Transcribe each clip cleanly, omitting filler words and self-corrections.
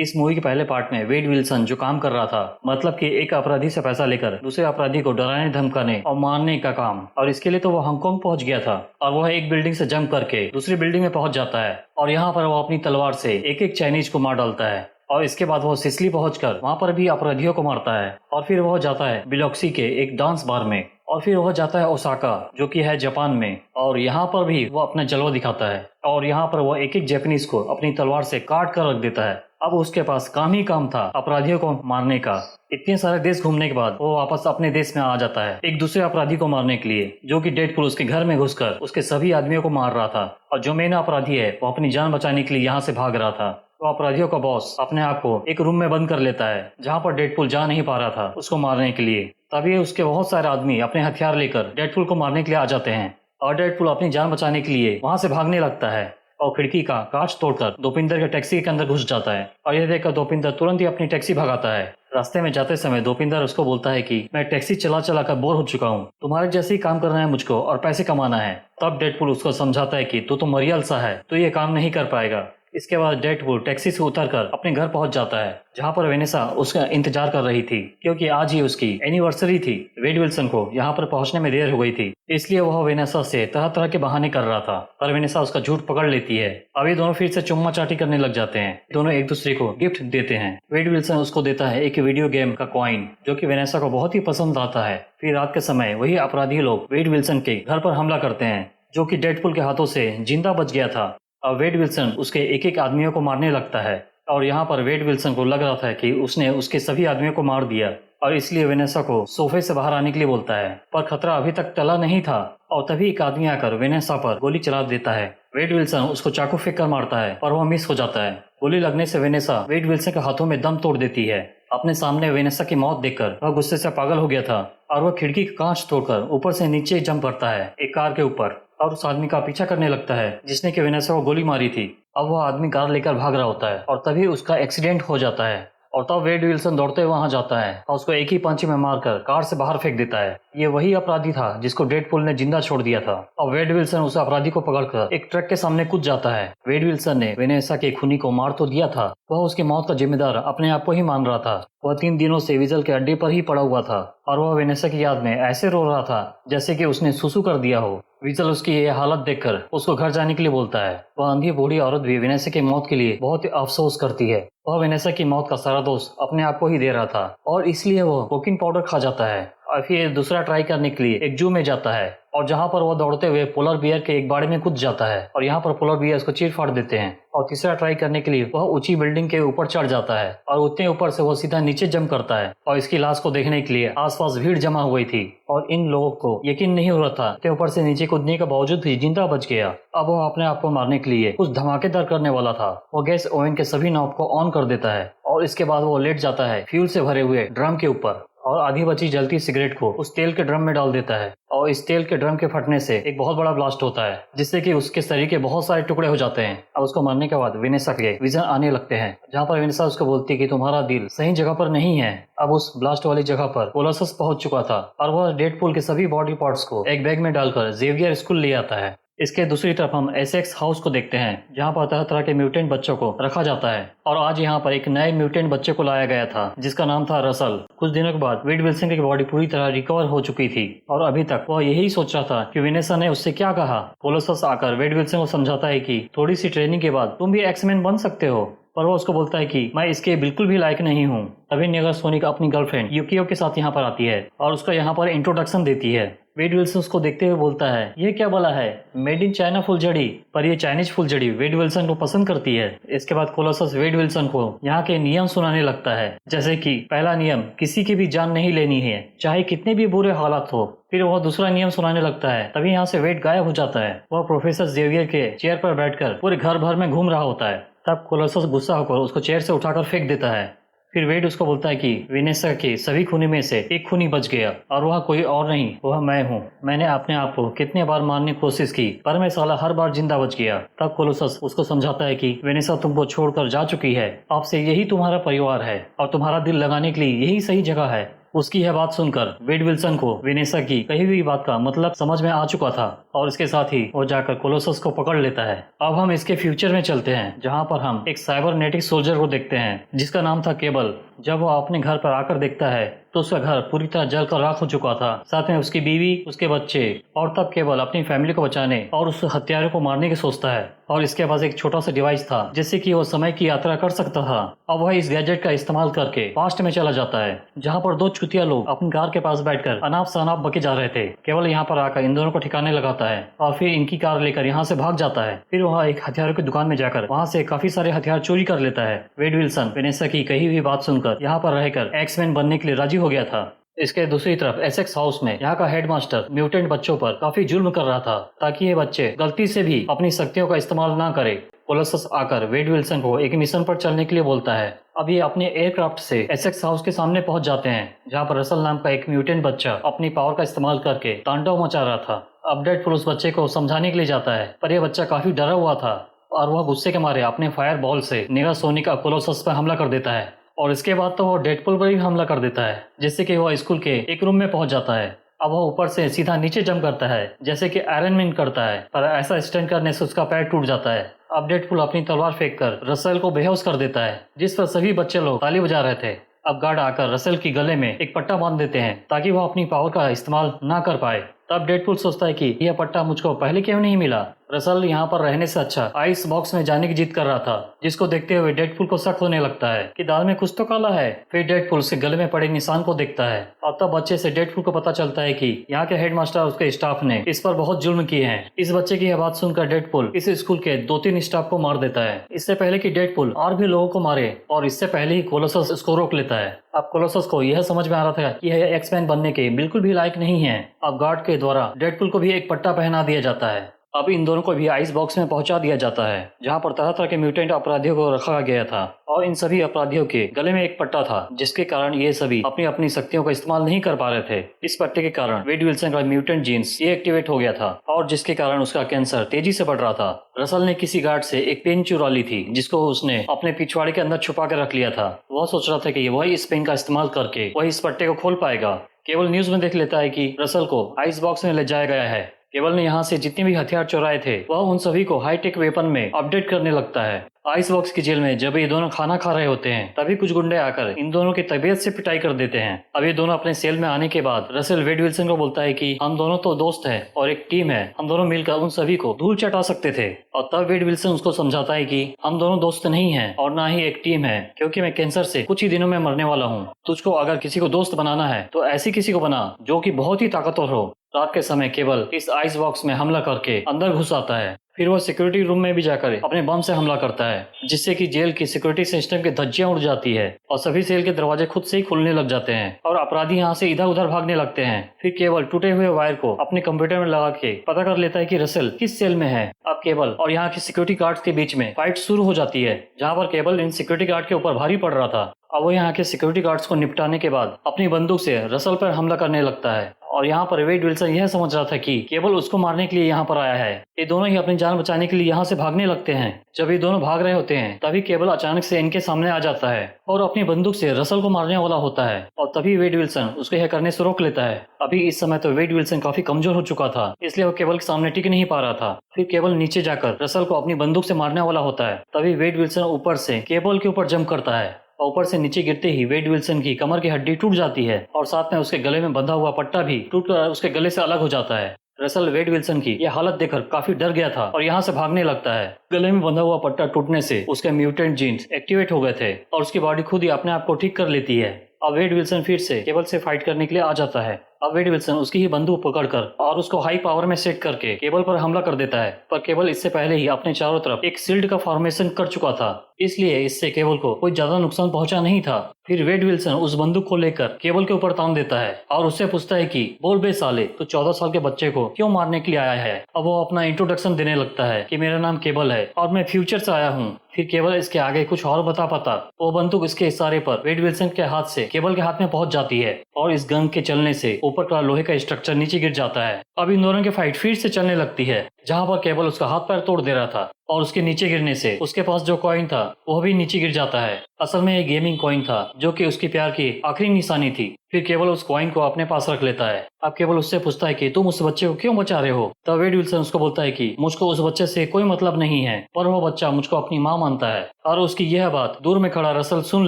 इस मूवी के पहले पार्ट में वेड विल्सन जो काम कर रहा था, मतलब कि एक अपराधी से पैसा लेकर दूसरे अपराधी को डराने धमकाने और मारने का काम, और इसके लिए तो वो हांगकांग पहुंच गया था और वह एक बिल्डिंग से जंप करके दूसरी बिल्डिंग में पहुंच जाता है और यहाँ पर वो अपनी तलवार से एक एक चाइनीज को मार डालता है। और इसके बाद वो सिसली पहुंचकर वहां पर भी अपराधियों को मारता है और फिर वह जाता है बिलोक्सी के एक डांस बार में और फिर वह जाता है ओसाका जो कि है जापान में, और यहाँ पर भी वो अपना जलवा दिखाता है और यहाँ पर वो एक एक जापानीज को अपनी तलवार से काट कर रख देता है। अब उसके पास काम ही काम था अपराधियों को मारने का। इतने सारे देश घूमने के बाद वो वापस अपने देश में आ जाता है एक दूसरे अपराधी को मारने के लिए, जो कि डेडपुल उसके घर में घुसकर उसके सभी आदमियों को मार रहा था। और जो मेन अपराधी है वो अपनी जान बचाने के लिए यहाँ से भाग रहा था। तो अपराधियों का बॉस अपने आप को एक रूम में बंद कर लेता है जहाँ पर डेडपुल जा नहीं पा रहा था उसको मारने के लिए। तभी उसके बहुत सारे आदमी अपने हथियार लेकर डेडपुल को मारने के लिए आ जाते हैं और डेडपुल अपनी जान बचाने के लिए वहां से भागने लगता है और खिड़की का कांच तोड़कर दोपिंदर के टैक्सी के अंदर घुस जाता है। और यह देखकर दोपिंदर तुरंत ही अपनी टैक्सी भगाता है। रास्ते में जाते समय दोपिंदर उसको बोलता है कि मैं टैक्सी चला चला कर बोर हो चुका हूँ, तुम्हारे जैसे ही काम करना है मुझको और पैसे कमाना है। तब डेडपुल उसको समझाता है कि तू तो मरियल सा है, तो ये काम नहीं कर पाएगा। इसके बाद डेडपुल टैक्सी से उतरकर अपने घर पहुंच जाता है जहां पर वेनेसा उसका इंतजार कर रही थी, क्योंकि आज ही उसकी एनिवर्सरी थी। वेड विल्सन को यहां पर पहुंचने में देर हो गई थी, इसलिए वह वेनेसा से तरह तरह के बहाने कर रहा था, पर वेनेसा उसका झूठ पकड़ लेती है। अभी दोनों फिर से चुम्मा चाटी करने लग जाते हैं। दोनों एक दूसरे को गिफ्ट देते हैं। वेड विल्सन उसको देता है एक वीडियो गेम का कॉइन जो कि वेनेसा को बहुत ही पसंद आता है। फिर रात के समय वही अपराधी लोग वेड विल्सन के घर पर हमला करते हैं जो कि डेडपुल के हाथों से जिंदा बच गया था। और वेड विल्सन उसके एक एक आदमियों को मारने लगता है और यहाँ पर वेड विल्सन को लग रहा था कि उसने उसके सभी आदमियों को मार दिया और इसलिए वेनेसा को सोफे से बाहर आने के लिए बोलता है, पर खतरा अभी तक टला नहीं था। और तभी एक आदमी आकर वेनेसा पर गोली चला देता है। वेड विल्सन उसको चाकू फेंक कर मारता है पर वह मिस हो जाता है। गोली लगने से वेनेसा वेड विल्सन के हाथों में दम तोड़ देती है। अपने सामने वेनेसा की मौत देखकर वह गुस्से से पागल हो गया था और वह खिड़की का कांच तोड़कर ऊपर से नीचे जंप करता है एक कार के ऊपर और उस आदमी का पीछा करने लगता है जिसने कि वेनेसा को गोली मारी थी। अब वह आदमी कार लेकर भाग रहा होता है और तभी उसका एक्सीडेंट हो जाता है और तब वेड विल्सन दौड़ते हुए वहां जाता है और उसको एक ही पंच में मारकर कार से बाहर फेंक देता है। ये वही अपराधी था जिसको डेडपुल ने जिंदा छोड़ दिया था। और वेड विल्सन उस अपराधी को पकड़कर एक ट्रक के सामने कूद जाता है। वेड विल्सन ने वेनेसा के खूनी को मार तो दिया था, वह उसकी मौत का जिम्मेदार अपने आप को ही मान रहा था। वह 3 दिनों से विजल के अड्डे पर ही पड़ा हुआ था और वह वेनेसा की याद में ऐसे रो रहा था जैसे कि उसने सुसु कर दिया हो। विजल उसकी ये हालत देखकर उसको घर जाने के लिए बोलता है। वह अंधी बूढ़ी औरत भी वेनेसा की मौत के लिए बहुत ही अफसोस करती है। वह वेनेसा की मौत का सारा दोष अपने आप को ही दे रहा था और इसलिए वह कोकीन पाउडर खा जाता है और फिर दूसरा ट्राई करने के लिए एक जू में जाता है और जहां पर वह दौड़ते हुए पोलर बियर के एक बाड़े में कूद जाता है और यहाँ पर पोलर बियर उसको चीर फाड़ देते हैं। और तीसरा ट्राई करने के लिए वह ऊंची बिल्डिंग के ऊपर चढ़ जाता है और उतने ऊपर से वह सीधा नीचे जंप करता है और इसकी लाश को देखने के लिए आसपास भीड़ जमा हुई थी और इन लोगों को यकीन नहीं हो रहा था कि ऊपर से नीचे कूदने के बावजूद भी जिंदा बच गया। अब वह अपने आप को मारने के लिए कुछ धमाकेदार करने वाला था। वो गैस ओवन के सभी नॉब को ऑन कर देता है और इसके बाद वो लेट जाता है फ्यूल से भरे हुए ड्रम के ऊपर और आधी बची जलती सिगरेट को उस तेल के ड्रम में डाल देता है और इस तेल के ड्रम के फटने से एक बहुत बड़ा ब्लास्ट होता है जिससे कि उसके शरीर के बहुत सारे टुकड़े हो जाते हैं। अब उसको मारने के बाद वेनेसा के विजन आने लगते हैं जहाँ पर वेनेसा उसको बोलती है कि तुम्हारा दिल सही जगह पर नहीं है। अब उस ब्लास्ट वाली जगह पर कोलोसस पहुंच चुका था और वह डेडपुल के सभी बॉडी पार्ट्स को एक बैग में डालकर जेवियर स्कूल ले आता है। इसके दूसरी तरफ हम एसेक्स हाउस को देखते हैं जहाँ पर तरह तरह के म्यूटेंट बच्चों को रखा जाता है और आज यहाँ पर एक नए म्यूटेंट बच्चे को लाया गया था जिसका नाम था रसल। कुछ दिनों के बाद वेड विल्सन की बॉडी पूरी तरह रिकवर हो चुकी थी और अभी तक वह यही सोच रहा था कि वेनेसा ने उससे क्या कहा। कोलोसस आकर वेड विल्सन को समझाता है कि थोड़ी सी ट्रेनिंग के बाद तुम भी एक्समैन बन सकते हो, पर वो उसको बोलता है कि मैं इसके बिल्कुल भी लायक नहीं हूँ। तभी नेगासोनिक अपनी गर्लफ्रेंड युकियो के साथ यहाँ पर आती है और उसका यहाँ पर इंट्रोडक्शन देती है। वेड विल्सन उसको देखते हुए बोलता है ये क्या बोला है, मेड इन चाइना फुलझड़ी, पर ये चाइनीज फुलझड़ी वेड विल्सन को पसंद करती है। इसके बाद कोलोसस वेड विल्सन को यहाँ के नियम सुनाने लगता है, जैसे कि पहला नियम किसी की भी जान नहीं लेनी है चाहे कितने भी बुरे हालात हो। फिर वह दूसरा नियम सुनाने लगता है। तभी यहाँ से वेड गायब हो जाता है। वह प्रोफेसर जेवियर के चेयर पर बैठकर पूरे घर भर में घूम रहा होता है। तब कोलोसस गुस्सा होकर उसको चेयर से उठाकर फेंक देता है। फिर वेड उसको बोलता है कि वेनेसा के सभी खूनी में से एक खूनी बच गया और वह कोई और नहीं, वह मैं हूँ। मैंने अपने आप को कितने बार मारने की कोशिश की पर मैं साला हर बार जिंदा बच गया। तब कोलोसस उसको समझाता है कि वेनेसा तुमको छोड़कर जा चुकी है, अब से यही तुम्हारा परिवार है और तुम्हारा दिल लगाने के लिए यही सही जगह है। उसकी यह बात सुनकर वेड विल्सन को वेनेसा की कही हुई बात का मतलब समझ में आ चुका था और इसके साथ ही वो जाकर कोलोसस को पकड़ लेता है। अब हम इसके फ्यूचर में चलते हैं जहाँ पर हम एक साइबरनेटिक सोल्जर को देखते हैं जिसका नाम था केबल। जब वो अपने घर पर आकर देखता है तो उसका घर पूरी तरह जलकर राख हो चुका था, साथ में उसकी बीवी, उसके बच्चे। और तब केवल अपनी फैमिली को बचाने और उस हत्यारे को मारने की सोचता है और इसके पास एक छोटा सा डिवाइस था जिससे कि वो समय की यात्रा कर सकता था। अब वह इस गैजेट का इस्तेमाल करके पास्ट में चला जाता है जहाँ पर दो चुतिया लोग अपनी कार के पास बैठकर अनाप शनाप बके जा रहे थे। केवल यहाँ पर आकर इन दोनों को ठिकाने लगाता है और फिर इनकी कार लेकर यहाँ से भाग जाता है। फिर वह एक हथियारों की दुकान में जाकर वहाँ से काफी सारे हथियार चोरी कर लेता है। वेड विल्सन वेनेसा की कही हुई बात सुनकर यहाँ पर रहकर एक्समैन बनने के लिए राजी हो गया था। इसके दूसरी तरफ एसेक्स हाउस में यहाँ का हेडमास्टर म्यूटेंट बच्चों पर काफी जुल्म कर रहा था ताकि ये बच्चे गलती से भी अपनी शक्तियों का इस्तेमाल ना करें। कोलोसस आकर वेड विल्सन को एक मिशन पर चलने के लिए बोलता है। अब ये अपने एयरक्राफ्ट से एसेक्स हाउस के सामने पहुंच जाते हैं जहाँ पर रसल नाम का एक म्यूटेंट बच्चा अपनी पावर का इस्तेमाल करके तांडव मचा रहा था। अब डेडपुल उस बच्चे को समझाने के लिए जाता है पर यह बच्चा काफी डरा हुआ था और वह गुस्से के मारे अपने फायर बॉल से नेगासोनिक कोलोसस पर हमला कर देता है और इसके बाद तो वो डेडपुल पर भी हमला कर देता है जिससे कि वह स्कूल के एक रूम में पहुंच जाता है। अब वह ऊपर से सीधा नीचे जंप करता है जैसे कि आयरन मैन करता है, पर ऐसा स्टंट करने से उसका पैर टूट जाता है। अब डेडपुल अपनी तलवार फेंक कर रसेल को बेहोश कर देता है जिस पर सभी बच्चे लोग ताली बजा रहे थे। अब गार्ड आकर रसेल की गले में एक पट्टा बांध देते हैं ताकि वह अपनी पावर का इस्तेमाल ना कर पाए। तब डेडपुल सोचता है कि यह पट्टा मुझको पहले क्यों नहीं मिला। रसल यहाँ पर रहने से अच्छा आइस बॉक्स में जाने की जिद कर रहा था जिसको देखते हुए डेडपुल को शक होने लगता है कि दाल में कुछ तो काला है। फिर डेडपुल उसके गले में पड़े निशान को देखता है और तब बच्चे से डेडपुल को पता चलता है कि यहाँ के हेडमास्टर और उसके स्टाफ ने इस पर बहुत जुल्म किए हैं। इस बच्चे की यह बात सुनकर डेडपुल इस स्कूल के 2-3 स्टाफ को मार देता है इससे पहले कि डेडपुल और भी लोगों को मारे और इससे पहले ही कोलोसस इसको रोक लेता है। अब कोलोसस को यह समझ में आ रहा था कि यह एक्समैन बनने के बिल्कुल भी लायक नहीं है। अब गार्ड के द्वारा डेडपुल को भी एक पट्टा पहना दिया जाता है। अब इन दोनों को भी आइस बॉक्स में पहुंचा दिया जाता है जहां पर तरह तरह के म्यूटेंट अपराधियों को रखा गया था और इन सभी अपराधियों के गले में एक पट्टा था जिसके कारण ये सभी अपनी अपनी शक्तियों का इस्तेमाल नहीं कर पा रहे थे। इस पट्टे के कारण वेड विल्सन का म्यूटेंट जीन्स ये एक्टिवेट हो गया था और जिसके कारण उसका कैंसर तेजी से बढ़ रहा था। रसल ने किसी गार्ड से एक पेन चुरा ली थी जिसको उसने अपने पिछवाड़े के अंदर छुपा कर रख लिया था। वह सोच रहा था कि वही इस पेन का इस्तेमाल करके वही इस पट्टे को खोल पाएगा। केवल न्यूज में देख लेता है कि रसल को आइस बॉक्स में ले जाया गया है। केवल ने यहाँ से जितने भी हथियार चुराए थे वह उन सभी को हाईटेक वेपन में अपडेट करने लगता है। आइस बॉक्स की जेल में जब ये दोनों खाना खा रहे होते हैं तभी कुछ गुंडे आकर इन दोनों की तबीयत से पिटाई कर देते हैं। अब ये दोनों अपने सेल में आने के बाद रसेल वेड विल्सन को बोलता है कि हम दोनों तो दोस्त हैं और एक टीम है, हम दोनों मिलकर उन सभी को धूल चटा सकते थे। और तब वेड विल्सन उसको समझाता है कि हम दोनों दोस्त नहीं हैं और ना ही एक टीम है क्योंकि मैं कैंसर से कुछ ही दिनों में मरने वाला हूँ। तुझको अगर किसी को दोस्त बनाना है तो ऐसी किसी को बना जो कि बहुत ही ताकतवर हो। रात के समय केवल इस आइस बॉक्स में हमला करके अंदर घुस आता है। फिर वो सिक्योरिटी रूम में भी जाकर अपने बम से हमला करता है जिससे कि जेल की सिक्योरिटी सिस्टम की धज्जियां उड़ जाती है और सभी सेल के दरवाजे खुद से ही खुलने लग जाते हैं और अपराधी यहाँ से इधर उधर भागने लगते हैं। फिर केवल टूटे हुए वायर को अपने कंप्यूटर में लगा के पता कर लेता है कि रसेल किस सेल में है। अब केवल और यहाँ के सिक्योरिटी गार्ड्स के बीच में फाइट शुरू हो जाती है जहाँ पर केवल इन सिक्योरिटी गार्ड के ऊपर भारी पड़ रहा था। अब वो यहाँ के सिक्योरिटी गार्ड्स को निपटाने के बाद अपनी बंदूक से रसल पर हमला करने लगता है और यहाँ पर वेड विल्सन यह समझ रहा था कि केवल उसको मारने के लिए यहाँ पर आया है। ये दोनों ही अपनी जान बचाने के लिए यहाँ से भागने लगते हैं। जब ये दोनों भाग रहे होते हैं तभी केवल अचानक से इनके सामने आ जाता है और अपनी बंदूक से रसल को मारने वाला होता है और तभी वेड विल्सन उसको यह करने से रोक लेता है। अभी इस समय तो वेड विल्सन काफी कमजोर हो चुका था इसलिए वो केबल के सामने टिक नहीं पा रहा था। फिर केबल नीचे जाकर रसल को अपनी बंदूक से मारने वाला होता है। तभी वेड विल्सन ऊपर से केबल के ऊपर जंप करता है और ऊपर से नीचे गिरते ही वेड विल्सन की कमर की हड्डी टूट जाती है और साथ में उसके गले में बंधा हुआ पट्टा भी टूटकर उसके गले से अलग हो जाता है। रसल वेड विल्सन की यह हालत देखकर काफी डर गया था और यहाँ से भागने लगता है। गले में बंधा हुआ पट्टा टूटने से उसके म्यूटेंट जीन्स एक्टिवेट हो गए थे और उसकी बॉडी खुद ही अपने आप को ठीक कर लेती है। अब वेड विल्सन फिर से केबल से फाइट करने के लिए आ जाता है। अब वेड विल्सन उसकी ही बंदूक पकड़कर और उसको हाई पावर में सेट करके केबल पर हमला कर देता है, पर केबल इससे पहले ही अपने चारों तरफ एक शील्ड का फॉर्मेशन कर चुका था इसलिए इससे केबल को कोई ज्यादा नुकसान पहुंचा नहीं था। फिर वेड विल्सन उस बंदूक को लेकर केबल के ऊपर तान देता है और उससे पूछता है कि बोल बे साले, तो 14 साल के बच्चे को क्यों मारने के लिए आया है। अब वो अपना इंट्रोडक्शन देने लगता है कि मेरा नाम केबल है और मैं फ्यूचर से आया हूँ। फिर केबल इसके आगे कुछ और बता पाता वो बंदूक इसके इशारे पर वेड विल्सन के हाथ से केबल के हाथ में पहुंच जाती है और इस गन के चलने से ऊपर का लोहे का स्ट्रक्चर नीचे गिर जाता है। अब इन दोनों की फाइट फिर से चलने लगती है, जहाँ पर केबल उसका हाथ पैर तोड़ दे रहा था और उसके नीचे गिरने से उसके पास जो कॉइन था वह भी नीचे गिर जाता है। असल में ये गेमिंग कॉइन था जो कि उसकी प्यार की आखिरी निशानी थी। फिर केवल उस कॉइन को अपने पास रख लेता है। अब केवल उससे पूछता है कि तुम उस बच्चे को क्यों बचा रहे हो। तब वेड विल्सन उसको बोलता है कि मुझको उस बच्चे से कोई मतलब नहीं है, पर वो बच्चा मुझको अपनी माँ मानता है। और उसकी यह बात दूर में खड़ा रसल सुन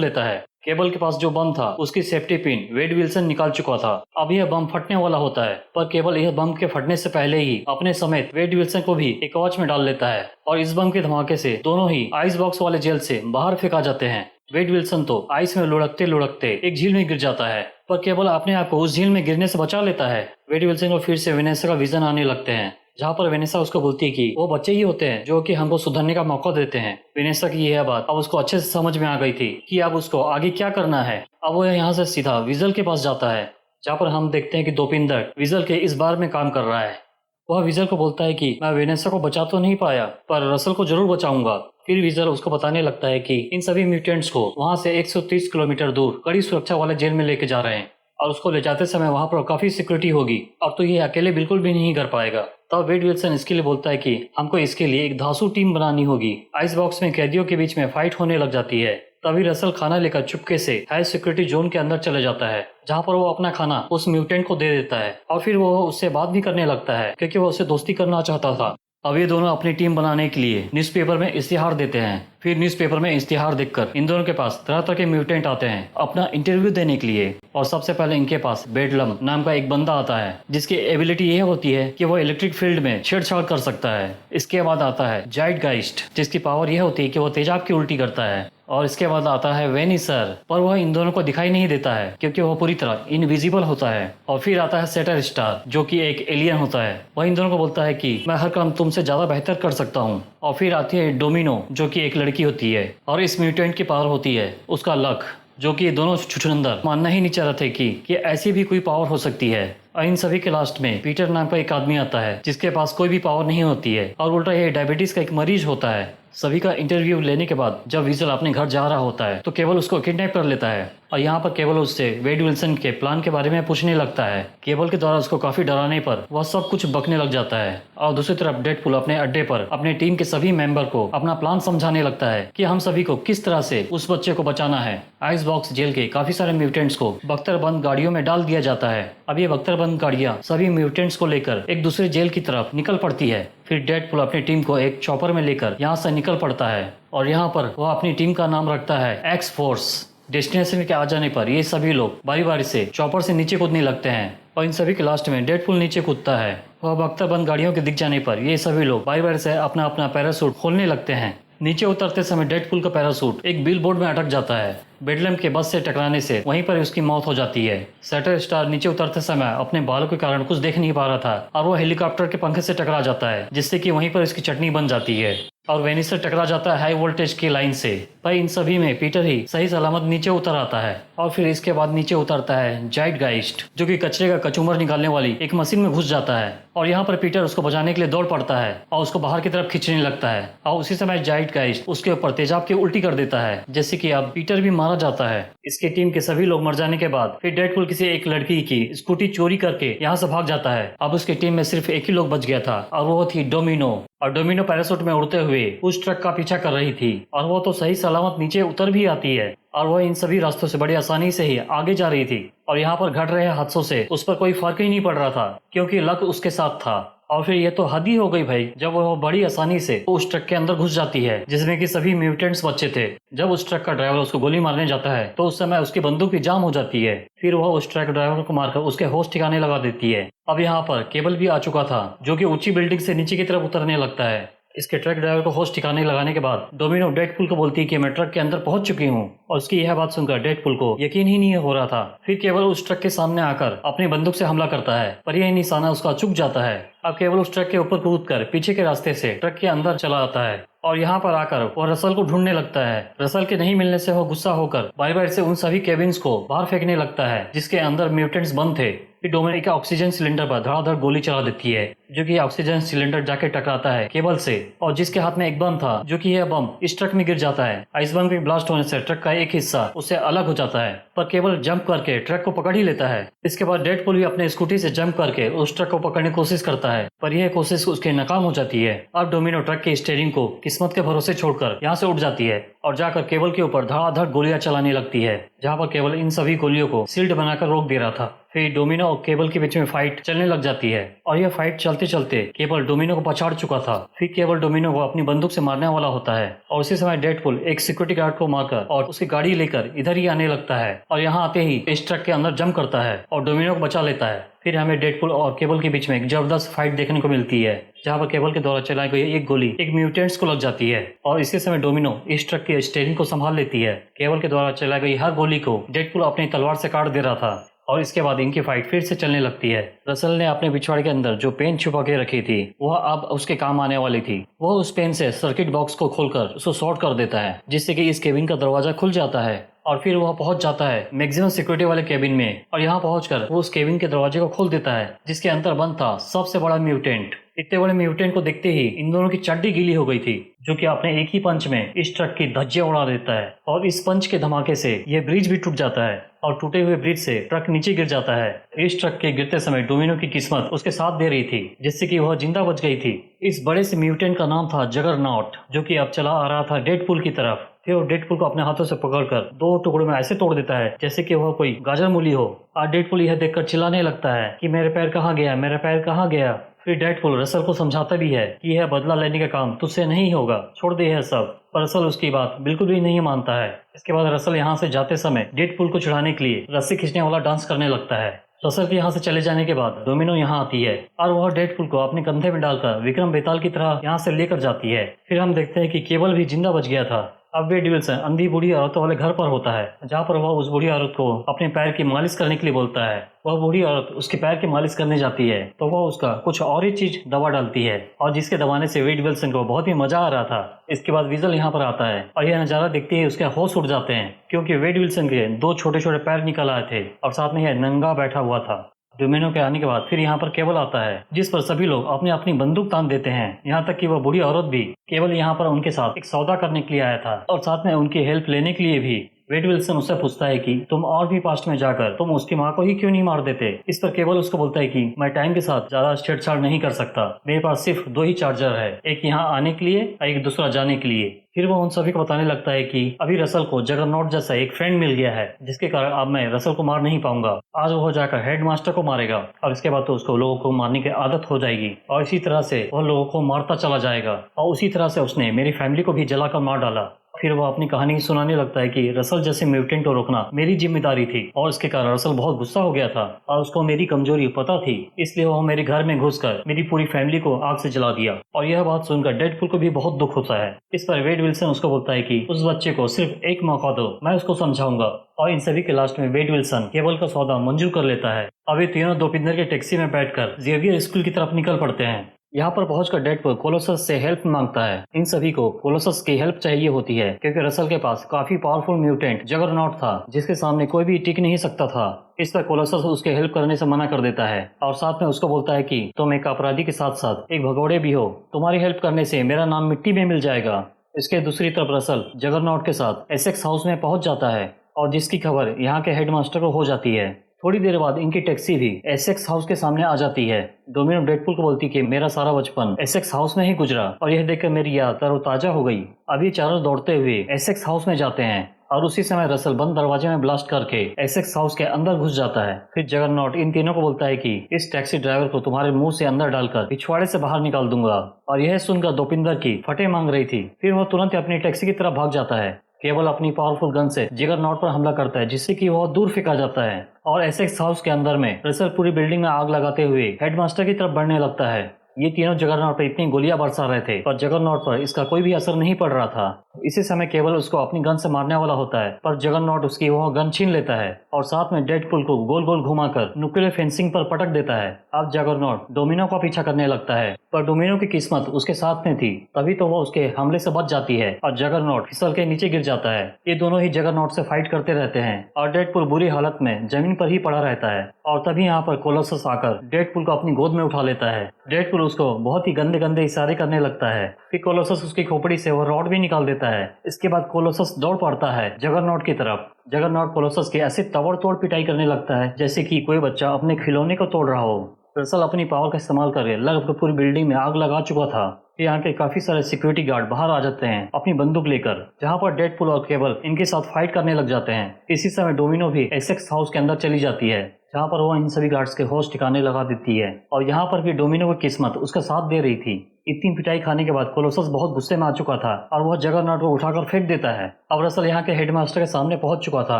लेता है। केबल के पास जो बम था उसकी सेफ्टी पिन वेड विल्सन निकाल चुका था। अब यह बम फटने वाला होता है, पर केबल यह बम के फटने से पहले ही अपने समेत वेड विल्सन को भी एक कवच में डाल लेता है और इस बम के धमाके से दोनों ही आइस बॉक्स वाले जेल से बाहर फेंका जाते हैं। वेड विल्सन तो आइस में लुढ़कते लुढ़कते एक झील में गिर जाता है, पर केबल अपने आप को उस झील में गिरने से बचा लेता है। वेड विल्सन को फिर से वेनेसा का विजन आने लगते हैं, जहाँ पर वेनेसा उसको बोलती है कि वो बच्चे ही होते हैं जो कि हमको सुधरने का मौका देते हैं। वेनेसा की यह बात अब उसको अच्छे से समझ में आ गई थी कि अब उसको आगे क्या करना है। अब वो यहाँ से सीधा विजल के पास जाता है, जहाँ पर हम देखते हैं कि दोपिंदर विजल के इस बार में काम कर रहा है। वह विजल को बोलता है कि मैं वेनेसा को बचा तो नहीं पाया, पर रसल को जरूर बचाऊंगा। फिर विजल उसको बताने लगता है कि इन सभी म्यूटेंट्स को वहाँ से 130 किलोमीटर दूर कड़ी सुरक्षा वाले जेल में लेके जा रहे हैं और उसको ले जाते समय वहाँ पर काफी सिक्योरिटी होगी और तो ये अकेले बिल्कुल भी नहीं कर पाएगा। तब वेड विल्सन इसके लिए बोलता है कि हमको इसके लिए एक धांसू टीम बनानी होगी। आइस बॉक्स में कैदियों के बीच में फाइट होने लग जाती है। तभी रसल खाना लेकर चुपके से हाई सिक्योरिटी जोन के अंदर चले जाता है, जहाँ पर वो अपना खाना उस म्यूटेंट को दे देता है और फिर वो उससे बात भी करने लगता है क्योंकि वो उससे दोस्ती करना चाहता था। अब ये दोनों अपनी टीम बनाने के लिए न्यूज़पेपर में इश्तिहार देते हैं। फिर न्यूज़पेपर में इश्तिहार देखकर इन दोनों के पास तरह तरह के म्यूटेंट आते हैं अपना इंटरव्यू देने के लिए। और सबसे पहले इनके पास बेडलम नाम का एक बंदा आता है, जिसकी एबिलिटी यह होती है कि वो इलेक्ट्रिक फील्ड में छेड़छाड़ कर सकता है। इसके बाद आता है जाइटगाइस्ट, जिसकी पावर यह होती है कि वो तेजाब की उल्टी करता है। और इसके बाद आता है वेनिसर, पर वह इन दोनों को दिखाई नहीं देता है क्योंकि वह पूरी तरह इनविजिबल होता है। और फिर आता है सेटर स्टार, जो कि एक एलियन होता है। वह इन दोनों को बोलता है कि मैं हर काम तुमसे ज्यादा बेहतर कर सकता हूँ। और फिर आती है डोमिनो, जो कि एक लड़की होती है और इस म्यूटेंट की पावर होती है उसका लक, जो कि दोनों छुछुनंदर मानना ही नहीं चाह रहे थे कि ऐसी भी कोई पावर हो सकती है। और इन सभी के लास्ट में पीटर नाम का एक आदमी आता है जिसके पास कोई भी पावर नहीं होती है और उल्टा ये डायबिटीज का एक मरीज होता है। सभी का इंटरव्यू लेने के बाद जब विजल अपने घर जा रहा होता है तो केवल उसको किडनैप कर लेता है और यहाँ पर केवल उससे वेड विल्सन के प्लान के बारे में पूछने लगता है। केवल के द्वारा उसको काफी डराने पर वह सब कुछ बकने लग जाता है। और दूसरी तरफ डेडपूल अपने अड्डे पर अपने टीम के सभी मेंबर को अपना प्लान समझाने लगता है कि हम सभी को किस तरह से उस बच्चे को बचाना है। आइस बॉक्स जेल के काफी सारे म्यूटेंट्स को बख्तरबंद गाड़ियों में डाल दिया जाता है। अब ये बख्तरबंद गाड़ियाँ सभी म्यूटेंट्स को लेकर एक दूसरे जेल की तरफ निकल पड़ती है। फिर डेडपूल अपनी टीम को एक चॉपर में लेकर यहाँ से निकल पड़ता है और यहाँ पर वह अपनी टीम का नाम रखता है एक्स फोर्स। डेस्टिनेशन के आ जाने पर ये सभी लोग बारी बारी से चॉपर से नीचे कूदने लगते हैं और इन सभी के लास्ट में डेडपूल नीचे कूदता है। वह बख्तरबंद गाड़ियों के दिख जाने पर ये सभी लोग बारी बारी से अपना अपना पैरासूट खोलने लगते हैं। नीचे उतरते समय डेडपूल का पैरासूट एक बिलबोर्ड में अटक जाता है। बेडलम के बस से टकराने से वहीं पर उसकी मौत हो जाती है। सेटर स्टार नीचे उतरते समय अपने बालों के कारण कुछ देख नहीं पा रहा था और वो हेलीकॉप्टर के पंखे से टकरा जाता है, जिससे कि वहीं पर इसकी चटनी बन जाती है। और वेनिसर टकरा जाता है हाई वोल्टेज की लाइन से। पर इन सभी में पीटर ही सही सलामत नीचे उतर आता है। और फिर इसके बाद नीचे उतरता है जाइटगाइस्ट, जो कि कचरे का कचूमर निकालने वाली एक मशीन में घुस जाता है और यहाँ पर पीटर उसको बचाने के लिए दौड़ पड़ता है और उसको बाहर की तरफ खींचने लगता है। और उसी समय जाइटगाइस्ट उसके ऊपर तेजाब की उल्टी कर देता है, जैसे कि अब पीटर भी मारा जाता है। इसके टीम के सभी लोग मर जाने के बाद फिर डेडपूल किसी एक लड़की की स्कूटी चोरी करके यहाँ से भाग जाता है। अब उसकी टीम में सिर्फ एक ही लोग बच गया था और वो थी डोमिनो। और डोमिनो पैरासूट में उड़ते हुए उस ट्रक का पीछा कर रही थी और वो तो सही सलामत नीचे उतर भी आती है और वह इन सभी रास्तों से बड़ी आसानी से ही आगे जा रही थी। और यहाँ पर घट रहे हादसों से उस पर कोई फर्क ही नहीं पड़ रहा था क्योंकि लक उसके साथ था। और फिर ये तो हद ही हो गई भाई, जब वो बड़ी आसानी से उस ट्रक के अंदर घुस जाती है जिसमें कि सभी म्यूटेंट्स बच्चे थे। जब उस ट्रक का ड्राइवर उसको गोली मारने जाता है तो उस समय उसकी बंदूक भी जाम हो जाती है। फिर वह उस ट्रक ड्राइवर को मारकर उसके होश ठिकाने लगा देती है। अब यहाँ पर केबल भी आ चुका था, जो कि ऊंची बिल्डिंग से नीचे की तरफ उतरने लगता है। इसके ट्रक ड्राइवर को होश ठिकाने लगाने के बाद डोमिनो डेडपूल को बोलती है कि मैं ट्रक के अंदर पहुंच चुकी हूं। और उसकी यह बात सुनकर डेडपूल को यकीन ही नहीं हो रहा था। फिर केवल उस ट्रक के सामने आकर अपनी बंदूक से हमला करता है, पर यह निशाना उसका चूक जाता है। अब केवल उस ट्रक के ऊपर कूदकर पीछे के रास्ते से ट्रक के अंदर चला आता है और यहाँ पर आकर वह रसल को ढूंढने लगता है। रसल के नहीं मिलने से वह गुस्सा होकर बारी बारी से उन सभी केबिन्स को बाहर फेंकने लगता है जिसके अंदर म्यूटेंट्स बंद थे। फिर डोमिनो एक ऑक्सीजन सिलेंडर पर धड़ाधड़ गोली चला देती है, जो कि ऑक्सीजन सिलेंडर जाके टकराता है केबल से और जिसके हाथ में एक बम था, जो कि यह बम इस ट्रक में गिर जाता है। आइस बम के ब्लास्ट होने से ट्रक का एक हिस्सा उससे अलग हो जाता है, पर केबल जंप करके ट्रक को पकड़ ही लेता है। इसके बाद डेडपुल भी अपने स्कूटी से जंप करके उस ट्रक को पकड़ने की कोशिश करता है, पर यह कोशिश उसके नाकाम हो जाती है। अब डोमिनो ट्रक के स्टीयरिंग को किस्मत के भरोसे छोड़कर यहाँ से उठ जाती है और जाकर केबल के ऊपर धड़ाधड़ गोलियां चलाने लगती है, जहाँ पर केबल इन सभी गोलियों को सील्ड बनाकर रोक दे रहा था। फिर डोमिनो और केबल के बीच में फाइट चलने लग जाती है और यह फाइट चलते चलते केबल डोमिनो को पछाड़ चुका था। फिर केबल डोमिनो को अपनी बंदूक से मारने वाला होता है और उसी समय डेडपुल एक सिक्योरिटी गार्ड को मारकर और उसकी गाड़ी लेकर इधर ही आने लगता है और यहाँ आते ही इस ट्रक के अंदर जंप करता है और डोमिनो को बचा लेता है। फिर हमें डेडपुल और केबल के बीच में एक जबरदस्त फाइट देखने को मिलती है, जहाँ पर केबल के द्वारा चलाई गई एक गोली एक म्यूटेंट्स को लग जाती है और इसी समय डोमिनो इस ट्रक के स्टीयरिंग को संभाल लेती है। केबल के द्वारा चलाई गई हर गोली को डेडपुल अपनी तलवार से काट दे रहा था और इसके बाद इनकी फाइट फिर से चलने लगती है। रसल ने अपने पिछवाड़े के अंदर जो पेन छुपा के रखी थी वह अब उसके काम आने वाली थी। वह उस पेन से सर्किट बॉक्स को खोलकर उसको शॉर्ट कर देता है, जिससे कि इस केबिन का दरवाजा खुल जाता है और फिर वह पहुंच जाता है मैक्सिमम सिक्योरिटी वाले केबिन में और यहाँ पहुंचकर वो उस केबिन के दरवाजे को खोल देता है, जिसके अंदर बंद था सबसे बड़ा म्यूटेंट। इतने बड़े म्यूटेंट को देखते ही इन दोनों की चड्डी गीली हो गई थी, जो कि अपने एक ही पंच में इस ट्रक की धज्जियां उड़ा देता है और इस पंच के धमाके से यह ब्रिज भी टूट जाता है और टूटे हुए ब्रिज से ट्रक नीचे गिर जाता है। इस ट्रक के गिरते समय डोमिनो की किस्मत उसके साथ दे रही थी, जिससे कि वह जिंदा बच गई थी। इस बड़े से म्यूटेंट का नाम था जगरनॉट, जो कि अब चला आ रहा था डेडपुल की तरफ। फिर वो डेडपुल को अपने हाथों से पकड़कर दो टुकड़ों में ऐसे तोड़ देता है जैसे कि वह कोई गाजर मूली हो। और डेडपुल यह देखकर चिल्लाने लगता है कि मेरे पैर कहाँ गया, मेरा पैर कहाँ गया। फिर डेडपुल रसल को समझाता भी है कि यह बदला लेने का काम तुझसे नहीं होगा, छोड़ दे यह सब, पर रसल उसकी बात बिल्कुल भी नहीं मानता है। इसके बाद रसल यहाँ से जाते समय डेडपुल को छुड़ाने के लिए रस्सी खींचने वाला डांस करने लगता है। रसल के यहाँ से चले जाने के बाद डोमिनो यहाँ आती है और वह डेडपुल को अपने कंधे में डालकर विक्रम बेताल की तरह यहाँ से लेकर जाती है। फिर हम देखते हैं कि केबल भी जिंदा बच गया था। अब वेड विल्सन अंधी बूढ़ी औरतों वाले घर पर होता है, जहाँ पर वह उस बूढ़ी औरत को अपने पैर की मालिश करने के लिए बोलता है। वह बूढ़ी औरत उसके पैर की मालिश करने जाती है तो वह उसका कुछ और ही चीज दबा डालती है और जिसके दबाने से वेड विल्सन को बहुत ही मजा आ रहा था। इसके बाद वीजल यहाँ पर आता है और यह नजारा देखते ही उसके होश उड़ जाते हैं, क्योंकि वेड विल्सन के दो छोटे छोटे पैर निकल आए थे और साथ में यह नंगा बैठा हुआ था। डोमिनो के आने के बाद फिर यहाँ पर केबल आता है, जिस पर सभी लोग अपनी अपनी बंदूक तान देते हैं, यहाँ तक कि वह बूढ़ी औरत भी। केबल यहाँ पर उनके साथ एक सौदा करने के लिए आया था और साथ में उनकी हेल्प लेने के लिए भी। वेड विल्सन उससे पूछता है कि तुम और भी पास्ट में जाकर तुम उसकी माँ को ही क्यों नहीं मार देते। इस पर केबल उसको बोलता है कि मैं टाइम के साथ ज्यादा छेड़छाड़ नहीं कर सकता, मेरे पास सिर्फ दो ही चार्जर है, एक यहाँ आने के लिए और एक दूसरा जाने के लिए। फिर वो उन सभी को बताने लगता है कि अभी रसल को जगरनॉट जैसा एक फ्रेंड मिल गया है, जिसके कारण अब मैं रसल को मार नहीं पाऊंगा। आज वो जाकर हेडमास्टर को मारेगा और इसके बाद तो उसको लोगों को मारने की आदत हो जाएगी और इसी तरह से वह लोगों को मारता चला जाएगा। और उसी तरह से उसने मेरी फैमिली को भी जलाकर मार डाला। फिर वो अपनी कहानी सुनाने लगता है कि रसल जैसे म्यूटेंट को रोकना मेरी जिम्मेदारी थी और इसके कारण रसल बहुत गुस्सा हो गया था और उसको मेरी कमजोरी पता थी, इसलिए वो मेरे घर में घुसकर मेरी पूरी फैमिली को आग से जला दिया। और यह बात सुनकर डेडपुल को भी बहुत दुख होता है। इस पर वेड विल्सन उसको बोलता है कि उस बच्चे को सिर्फ एक मौका दो, मैं उसको समझाऊंगा। और इन सभी के लास्ट में वेड विल्सन केबल का सौदा मंजूर कर लेता है। अभी तीनों दोपहर के टैक्सी में बैठकर जेवियर स्कूल की तरफ निकल पड़ते हैं। यहाँ पर पहुंचकर डेडपुल कोलोसस से हेल्प मांगता है। इन सभी को कोलोसस की हेल्प चाहिए होती है, क्योंकि रसल के पास काफी पावरफुल म्यूटेंट जगरनॉट था, जिसके सामने कोई भी टिक नहीं सकता था। इस पर कोलोसस उसके हेल्प करने से मना कर देता है और साथ में उसको बोलता है कि तुम एक अपराधी के साथ साथ एक भगोड़े भी हो, तुम्हारी हेल्प करने से मेरा नाम मिट्टी में मिल जाएगा। इसके दूसरी तरफ रसल जगरनॉट के साथ एसेक्स हाउस में पहुंच जाता है और जिसकी खबर यहाँ के हेडमास्टर को हो जाती है। थोड़ी देर बाद इनकी टैक्सी भी एसेक्स हाउस के सामने आ जाती है। डोमिनो डेडपुल को बोलती कि मेरा सारा बचपन एसेक्स हाउस में ही गुजरा और यह देखकर मेरी याद तरोताजा हो गई। अभी चारों दौड़ते हुए एसेक्स हाउस में जाते हैं और उसी समय रसल बंद दरवाजे में ब्लास्ट करके एसेक्स हाउस के अंदर घुस जाता है। फिर जगरनॉट इन तीनों को बोलता है कि इस टैक्सी ड्राइवर को तुम्हारे मुंह से अंदर डालकर पिछवाड़े से बाहर निकाल दूंगा। और यह सुनकर दोपिंदर की फटे मांग रही थी। फिर वह तुरंत अपनी टैक्सी की तरफ भाग जाता है। केवल अपनी पावरफुल गन से जगरनॉट पर हमला करता है, जिससे कि वह दूर फेंका जाता है और एसेक्स हाउस के अंदर में रसल पूरी बिल्डिंग में आग लगाते हुए हेडमास्टर की तरफ बढ़ने लगता है। ये तीनों जगरनॉट पर इतनी गोलियां बरसा रहे थे पर जगरनॉट पर इसका कोई भी असर नहीं पड़ रहा था। इसी समय केवल उसको अपनी गन से मारने वाला होता है, पर जगरनॉट उसकी वह गन छीन लेता है और साथ में डेडपुल को गोल गोल घुमाकर नुकीले फेंसिंग पर पटक देता है। अब जगरनॉट डोमिनो का पीछा करने लगता है, पर डोमिनो की किस्मत उसके साथ में थी, तभी तो वह उसके हमले से बच जाती है और जगरनॉट फिसल के नीचे गिर जाता है। ये दोनों ही जगरनॉट से फाइट करते रहते हैं और डेडपुल बुरी हालत में जमीन पर ही पड़ा रहता है। और तभी यहाँ पर कोलोसस आकर डेडपुल को अपनी गोद में उठा लेता है। डेडपुल उसको बहुत ही गंदे गंदे इशारे करने लगता है। फिर कोलोसस उसकी खोपड़ी से वो रॉड भी निकाल देता है। इसके बाद कोलोसस दौड़ पड़ता है जगरनॉट की तरफ। जगरनॉट कोलोसस की ऐसे तोड़ पिटाई करने लगता है जैसे कि कोई बच्चा अपने खिलौने को तोड़ रहा हो। रसल अपनी पावर का इस्तेमाल करके लगभग पूरी बिल्डिंग में आग लगा चुका था। यहाँ के काफी सारे सिक्योरिटी गार्ड बाहर आ जाते हैं अपनी बंदूक लेकर, जहाँ पर डेडपुल और केबल इनके साथ फाइट करने लग जाते हैं। इसी समय डोमिनो भी एसेक्स हाउस के अंदर चली जाती है, जहाँ पर वो इन सभी गार्ड्स के होश ठिकाने लगा देती है। और यहाँ पर भी डोमिनो की किस्मत उसका साथ दे रही थी। इतनी पिटाई खाने के बाद कोलोसस बहुत गुस्से में आ चुका था और वह जगरनॉट को उठाकर फेंक देता है। अब रसल यहाँ के हेडमास्टर के सामने पहुंच चुका था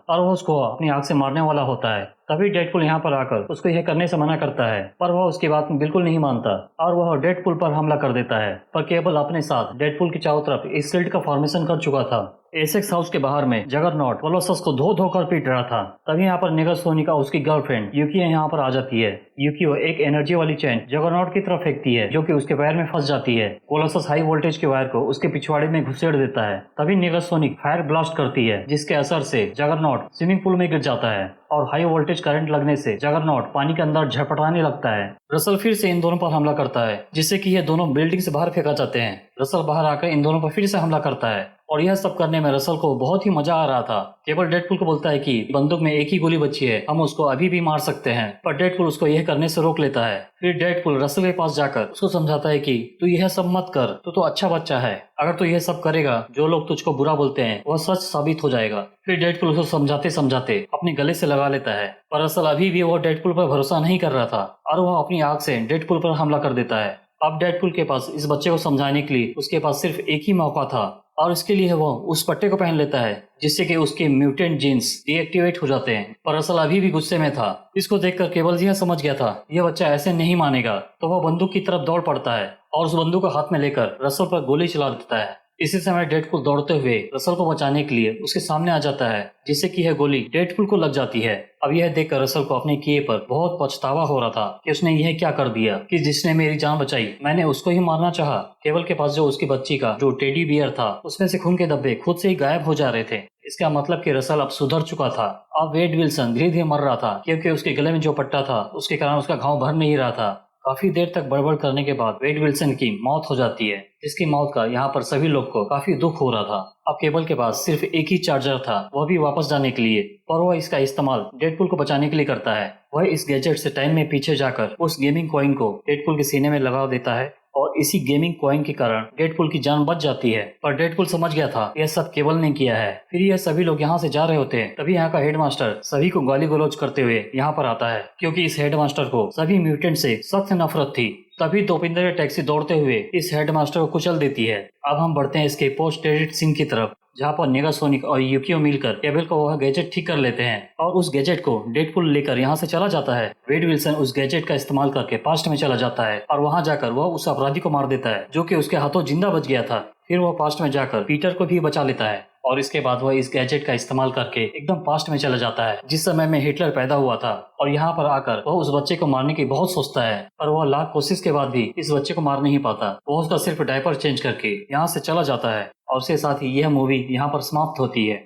और वह उसको अपनी आग से मारने वाला होता है। तभी डेडपुल यहाँ पर आकर उसको यह करने से मना करता है, पर वह उसकी बात में बिल्कुल नहीं मानता और वह डेडपुल पर हमला कर देता है। पर केबल अपने साथ डेडपुल की चारों तरफ एक शील्ड का फॉर्मेशन कर चुका था। एसेक्स हाउस के बाहर में जगरनॉट कोलोसस को धो धो कर पीट रहा था। तभी यहाँ पर नेगासोनिका उसकी गर्लफ्रेंड यूकियो यहाँ पर आ जाती है। यूकियो एक एनर्जी वाली चेन जगरनॉट की तरफ फेंकती है जो कि उसके पैर में फंस जाती है। कोलोसस हाई वोल्टेज के वायर को उसके पिछवाड़े में घुसेड़ देता है। तभी नेगासोनिक फायर ब्लास्ट करती है, जिसके असर से जगरनॉट स्विमिंग पूल में गिर जाता है और हाई वोल्टेज करंट लगने से जगरनॉट पानी के अंदर झपटाने लगता है। रसल फिर से इन दोनों पर हमला करता है, जिससे कि ये दोनों बिल्डिंग से बाहर फेंका जाते हैं। रसल बाहर आकर इन दोनों पर फिर से हमला करता है और यह सब करने में रसल को बहुत ही मजा आ रहा था। केवल डेडपुल को बोलता है कि बंदूक में एक ही गोली बची है, हम उसको अभी भी मार सकते हैं, पर डेडपुल उसको यह करने से रोक लेता है। फिर डेडपुल रसल के पास जाकर उसको समझाता है कि तू यह सब मत कर, तू तो अच्छा बच्चा है। अगर तू यह सब करेगा, जो लोग तुझको बुरा बोलते हैं वह सच साबित हो जाएगा। फिर डेडपुल उसको समझाते समझाते अपने गले से लगा लेता है, पर रसल अभी भी वो डेडपुल पर भरोसा नहीं कर रहा था और वह अपनी आग से डेडपुल पर हमला कर देता है। अब डेडपुल के पास इस बच्चे को समझाने के लिए उसके पास सिर्फ एक ही मौका था और इसके लिए वो उस पट्टे को पहन लेता है, जिससे कि उसके म्यूटेंट जीन्स डीएक्टिवेट हो जाते हैं। पर रसल अभी भी गुस्से में था। इसको देखकर केबल यह समझ गया था यह बच्चा ऐसे नहीं मानेगा, तो वह बंदूक की तरफ दौड़ पड़ता है और उस बंदूक को हाथ में लेकर रसल पर गोली चला देता है। इसी समय डेडपुल दौड़ते हुए रसल को बचाने के लिए उसके सामने आ जाता है, जिससे कि यह गोली डेडपुल को लग जाती है। अब यह देखकर रसल को अपने किए पर बहुत पछतावा हो रहा था कि उसने यह क्या कर दिया कि जिसने मेरी जान बचाई मैंने उसको ही मारना चाहा। केबल के पास जो उसकी बच्ची का जो टेडी बियर था उसमें से खून के धब्बे खुद से ही गायब हो जा रहे थे। इसका मतलब कि रसल अब सुधर चुका था। अब वेड विल्सन धीरे धीरे मर रहा था, क्योंकि उसके गले में जो पट्टा था उसके कारण उसका घाव भर नहीं रहा था। काफी देर तक बड़बड़ करने के बाद वेड विल्सन की मौत हो जाती है, जिसकी मौत का यहाँ पर सभी लोग को काफी दुख हो रहा था। अब केबल के पास सिर्फ एक ही चार्जर था, वह भी वापस जाने के लिए, और वह इसका इस्तेमाल डेडपुल को बचाने के लिए करता है। वह इस गैजेट से टाइम में पीछे जाकर उस गेमिंग कॉइन को डेडपुल के सीने में लगा देता है और इसी गेमिंग कॉइन के कारण डेडपुल की जान बच जाती है। पर डेडपुल समझ गया था यह सब केबल ने किया है। फिर यह सभी लोग यहाँ से जा रहे होते हैं, तभी यहाँ का हेडमास्टर सभी को गाली गलौज करते हुए यहाँ पर आता है, क्योंकि इस हेडमास्टर को सभी म्यूटेंट से सख्त नफरत थी। तभी दोपिंदर टैक्सी दौड़ते हुए इस हेडमास्टर को कुचल देती है। अब हम बढ़ते हैं इसके पोस्ट क्रेडिट सीन की तरफ, जहाँ पर नेगासोनिक और यूकियो मिलकर केबल को वह गैजेट ठीक कर लेते हैं और उस गैजेट को डेडपुल लेकर यहाँ से चला जाता है। वेड विल्सन उस गैजेट का इस्तेमाल करके पास्ट में चला जाता है और वहाँ जाकर वह उस अपराधी को मार देता है जो कि उसके हाथों जिंदा बच गया था। फिर वह पास्ट में जाकर पीटर को भी बचा लेता है और इसके बाद वह इस गैजेट का इस्तेमाल करके एकदम पास्ट में चला जाता है, जिस समय में हिटलर पैदा हुआ था, और यहाँ पर आकर वह उस बच्चे को मारने की बहुत सोचता है, पर वह लाख कोशिश के बाद भी इस बच्चे को मार नहीं पाता। वह उसका सिर्फ डायपर चेंज करके यहाँ से चला जाता है और उसके साथ ही यह मूवी यहाँ पर समाप्त होती है।